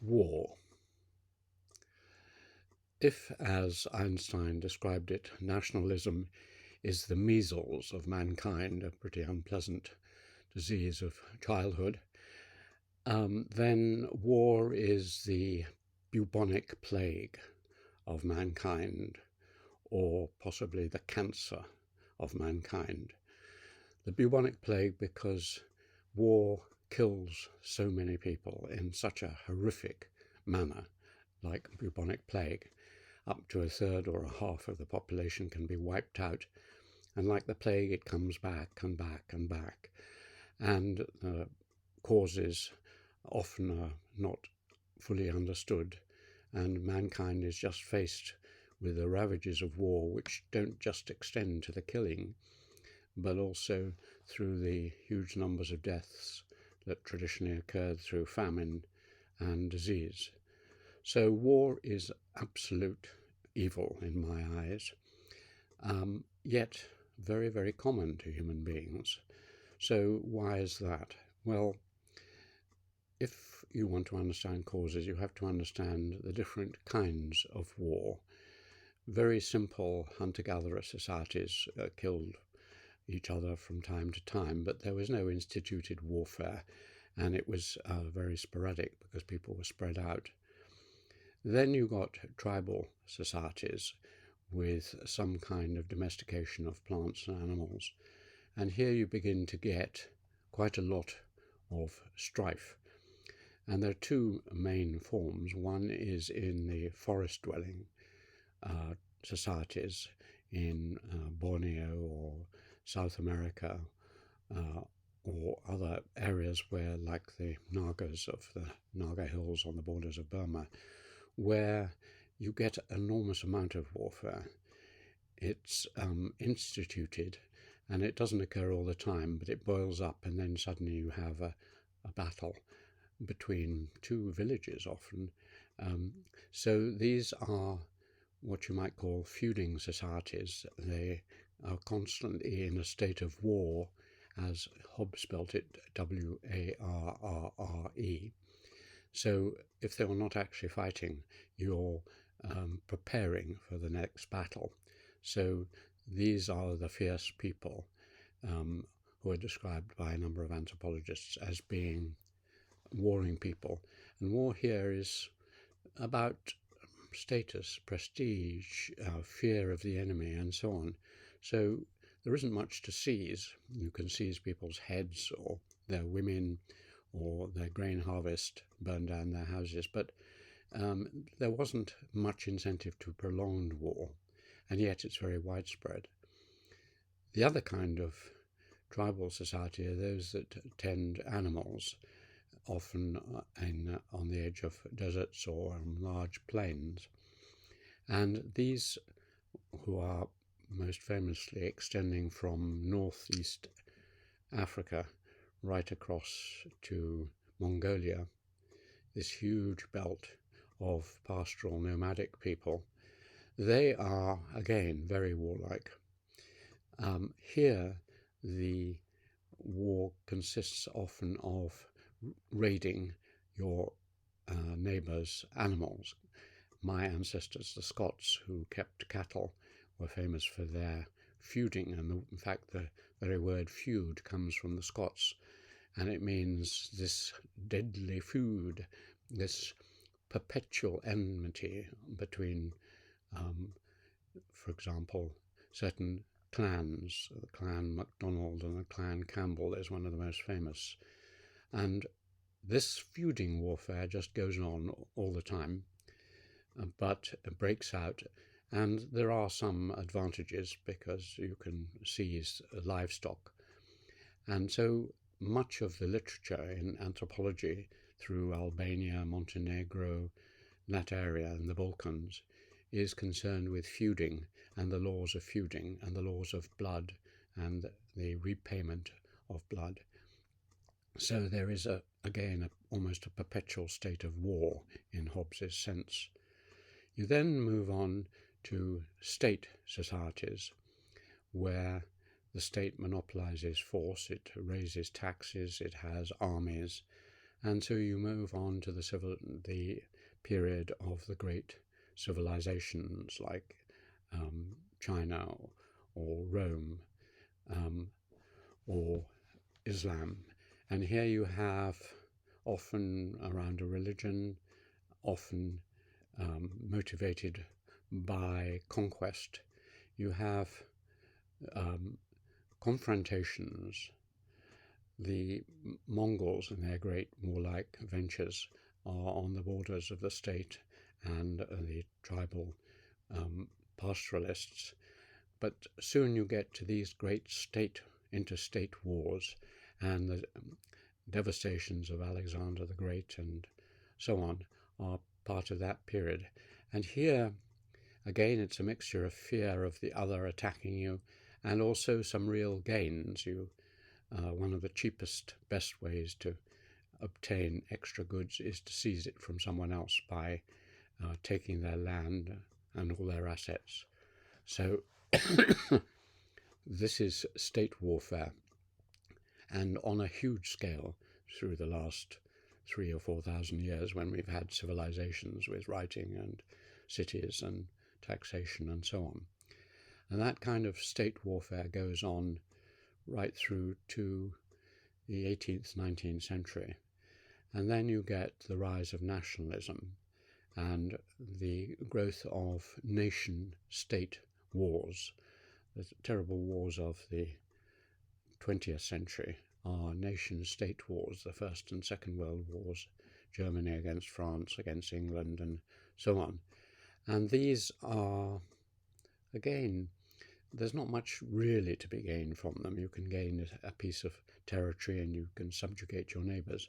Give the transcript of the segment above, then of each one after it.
War. If, as Einstein described it, nationalism is the measles of mankind, a pretty unpleasant disease of childhood, then war is the bubonic plague of mankind, or possibly the cancer of mankind. The bubonic plague because war kills so many people in such a horrific manner, like bubonic plague. Up to a third or a half of the population can be wiped out, and like the plague, it comes back and back and back. And the causes often are not fully understood, and mankind is just faced with the ravages of war, which don't just extend to the killing, but also through the huge numbers of deaths that traditionally occurred through famine and disease. So war is absolute evil in my eyes, yet very, very common to human beings. So why is that? Well, if you want to understand causes, you have to understand the different kinds of war. Very simple hunter-gatherer societies killed each other from time to time, but there was no instituted warfare, and it was very sporadic because people were spread out. Then you got tribal societies with some kind of domestication of plants and animals, and here you begin to get quite a lot of strife. And there are two main forms. One is in the forest-dwelling societies in Borneo or South America or other areas where, like the Nagas of the Naga Hills on the borders of Burma, where you get an enormous amount of warfare. It's instituted, and it doesn't occur all the time, but it boils up, and then suddenly you have a battle between two villages often. So these are what you might call feuding societies. They are constantly in a state of war, as Hobbes spelt it, W-A-R-R-R-E. So if they were not actually fighting, you're preparing for the next battle. So these are the fierce people who are described by a number of anthropologists as being warring people. And war here is about status, prestige, fear of the enemy, and so on. So there isn't much to seize. You can seize people's heads or their women or their grain harvest, burn down their houses, but there wasn't much incentive to prolonged war, and yet it's very widespread. The other kind of tribal society are those that tend animals, often on the edge of deserts or on large plains. And these, who are most famously extending from northeast Africa right across to Mongolia, this huge belt of pastoral nomadic people, they are, again, very warlike. Here, the war consists often of raiding your neighbour's animals. My ancestors, the Scots, who kept cattle, were famous for their feuding, and in fact the very word feud comes from the Scots, and it means this deadly feud, this perpetual enmity between, for example, certain clans. The clan MacDonald and the clan Campbell is one of the most famous. And this feuding warfare just goes on all the time, but breaks out. And there are some advantages because you can seize livestock. And so much of the literature in anthropology through Albania, Montenegro, that area and the Balkans is concerned with feuding and the laws of feuding and the laws of blood and the repayment of blood. So there is, almost a perpetual state of war in Hobbes's sense. You then move on to state societies, where the state monopolizes force, it raises taxes, it has armies, And so you move on to the period of the great civilizations like China or Rome or Islam. And here you have, often around a religion, often motivated by conquest, you have confrontations. The Mongols in their great warlike ventures are on the borders of the state and the tribal pastoralists. But soon you get to these great interstate wars and the devastations of Alexander the Great and so on are part of that period. And here, again, it's a mixture of fear of the other attacking you and also some real gains. One of the cheapest, best ways to obtain extra goods is to seize it from someone else by taking their land and all their assets. So this is state warfare, and on a huge scale through the last 3,000 or 4,000 years, when we've had civilizations with writing and cities and taxation and so on. And that kind of state warfare goes on right through to the 18th, 19th century. And then you get the rise of nationalism and the growth of nation-state wars. The terrible wars of the 20th century are nation-state wars, the First and Second World Wars, Germany against France, against England, and so on. And these are, again, there's not much really to be gained from them. You can gain a piece of territory and you can subjugate your neighbours.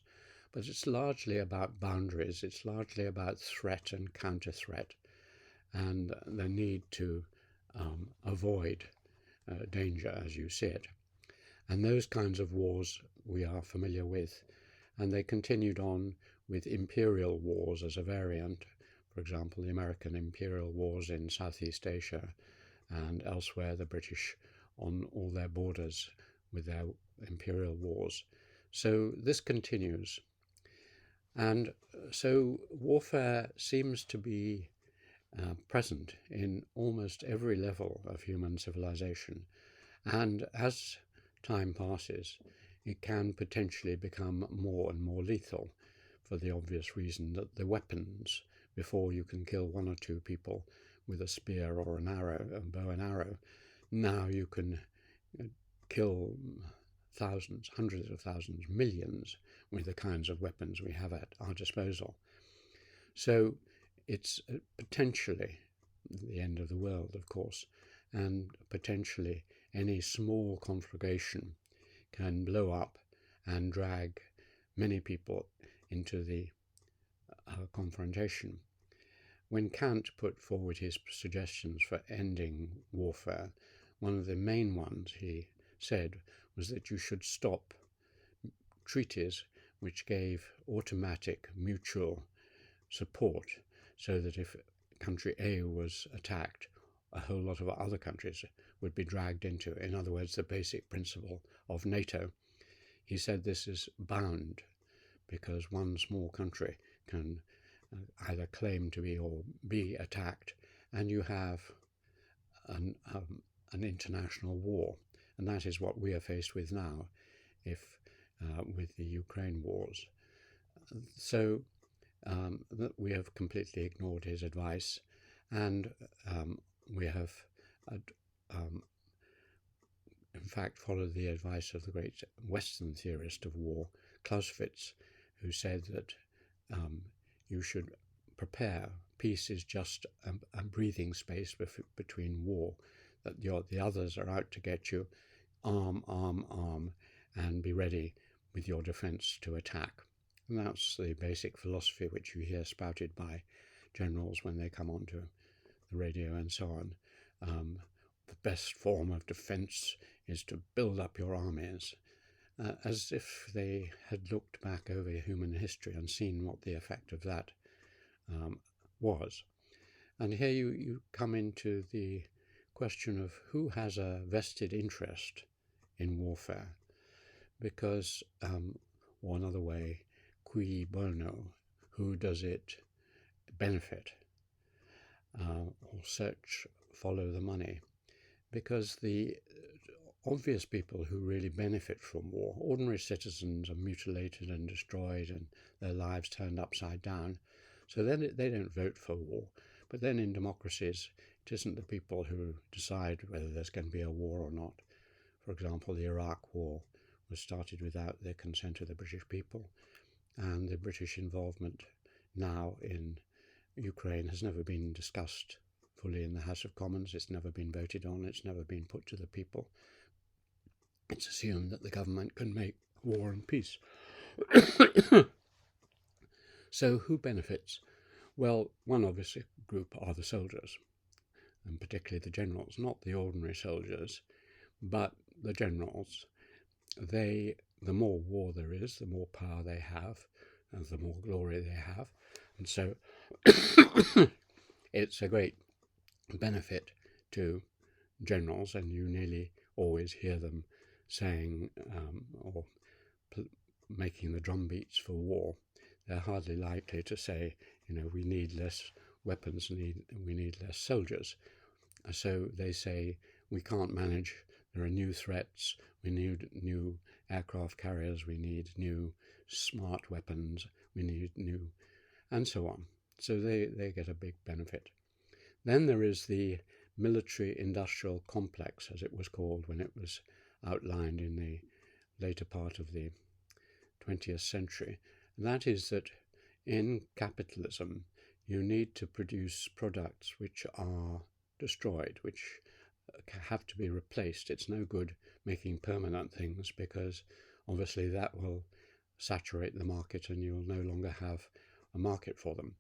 But it's largely about boundaries. It's largely about threat and counter-threat and the need to avoid danger as you see it. And those kinds of wars we are familiar with. And they continued on with imperial wars as a variant. For example, the American imperial wars in Southeast Asia and elsewhere, the British on all their borders with their imperial wars. So this continues. And so warfare seems to be present in almost every level of human civilization. And as time passes, it can potentially become more and more lethal for the obvious reason that the weapons, before you can kill one or two people with a spear or an arrow, a bow and arrow, now you can kill thousands, hundreds of thousands, millions with the kinds of weapons we have at our disposal. So it's potentially the end of the world, of course, and potentially any small conflagration can blow up and drag many people into the confrontation. When Kant put forward his suggestions for ending warfare, one of the main ones he said was that you should stop treaties which gave automatic mutual support, so that if country A was attacked, a whole lot of other countries would be dragged into. In other words, the basic principle of NATO. He said this is bound because one small country can either claim to be or be attacked, and you have an international war. And that is what we are faced with now, with the Ukraine wars. So we have completely ignored his advice, and we have in fact followed the advice of the great Western theorist of war, Clausewitz, who said that you should prepare. Peace is just a breathing space between war, that the others are out to get you, arm, and be ready with your defense to attack. And that's the basic philosophy which you hear spouted by generals when they come onto the radio and so on. The best form of defense is to build up your armies, as if they had looked back over human history and seen what the effect of that was. And here you come into the question of who has a vested interest in warfare, because, or another way, cui bono, who does it benefit, or search, follow the money. Because the obvious people who really benefit from war, ordinary citizens, are mutilated and destroyed and their lives turned upside down. So then they don't vote for war. But then in democracies, it isn't the people who decide whether there's going to be a war or not. For example, the Iraq War was started without the consent of the British people, and the British involvement now in Ukraine has never been discussed fully in the House of Commons. It's never been voted on. It's never been put to the people. It's assumed that the government can make war and peace. So who benefits? Well, one obvious group are the soldiers, and particularly the generals, not the ordinary soldiers, but the generals. The more war there is, the more power they have, and the more glory they have. And so it's a great benefit to generals, and you nearly always hear them saying or making the drum beats for war. They're hardly likely to say, we need less weapons, we need less soldiers. So they say, we can't manage, there are new threats, we need new aircraft carriers, we need new smart weapons, we need new, and so on. So they get a big benefit. Then there is the military-industrial complex, as it was called when it was outlined in the later part of the 20th century. And that is that in capitalism, you need to produce products which are destroyed, which have to be replaced. It's no good making permanent things, because obviously that will saturate the market and you'll no longer have a market for them.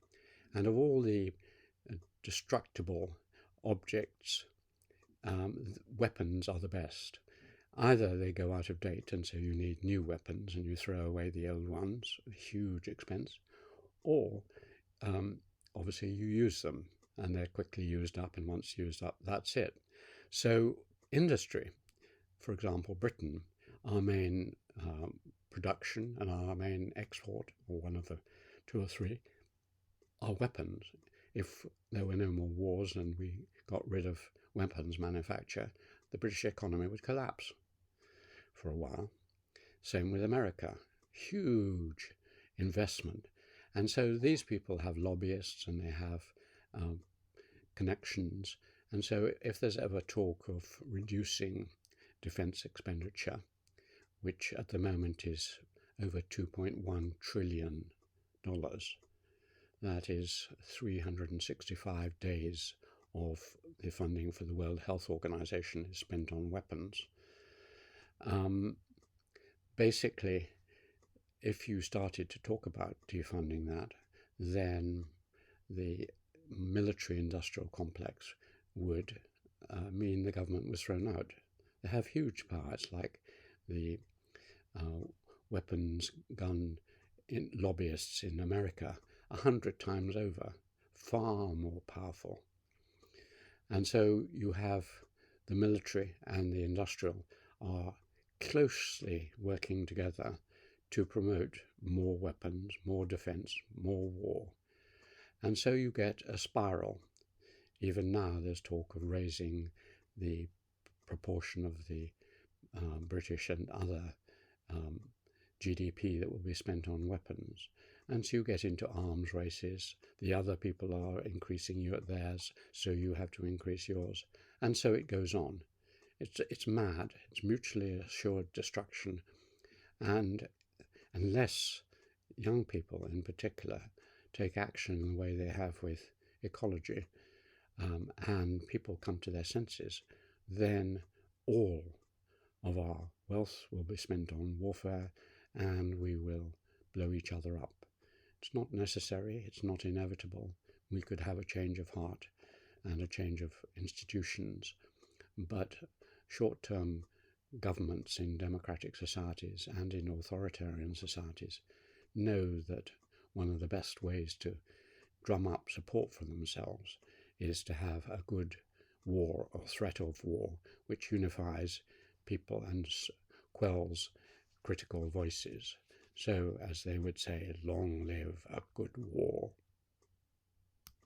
And of all the destructible objects, weapons are the best. Either they go out of date and so you need new weapons and you throw away the old ones, a huge expense, or obviously you use them and they're quickly used up, and once used up, that's it. So industry, for example, Britain, our main production and our main export, or one of the two or three, are weapons. If there were no more wars and we got rid of weapons manufacture, the British economy would collapse for a while. Same with America, huge investment. And so these people have lobbyists and they have connections. And so if there's ever talk of reducing defense expenditure, which at the moment is over $2.1 trillion, that is 365 days of the funding for the World Health Organization is spent on weapons. Basically, if you started to talk about defunding that, then the military-industrial complex would mean the government was thrown out. They have huge power. It's like the weapons gun lobbyists in America, 100 times over, far more powerful. And so you have the military and the industrial are closely working together to promote more weapons, more defense, more war. And so you get a spiral. Even now there's talk of raising the proportion of the British and other GDP that will be spent on weapons. And so you get into arms races. The other people are increasing theirs, so you have to increase yours. And so it goes on. It's mad. It's mutually assured destruction. And unless young people in particular take action in the way they have with ecology, and people come to their senses, then all of our wealth will be spent on warfare and we will blow each other up. It's not necessary, it's not inevitable. We could have a change of heart and a change of institutions, but short-term governments in democratic societies and in authoritarian societies know that one of the best ways to drum up support for themselves is to have a good war or threat of war which unifies people and quells critical voices. So, as they would say, long live a good war.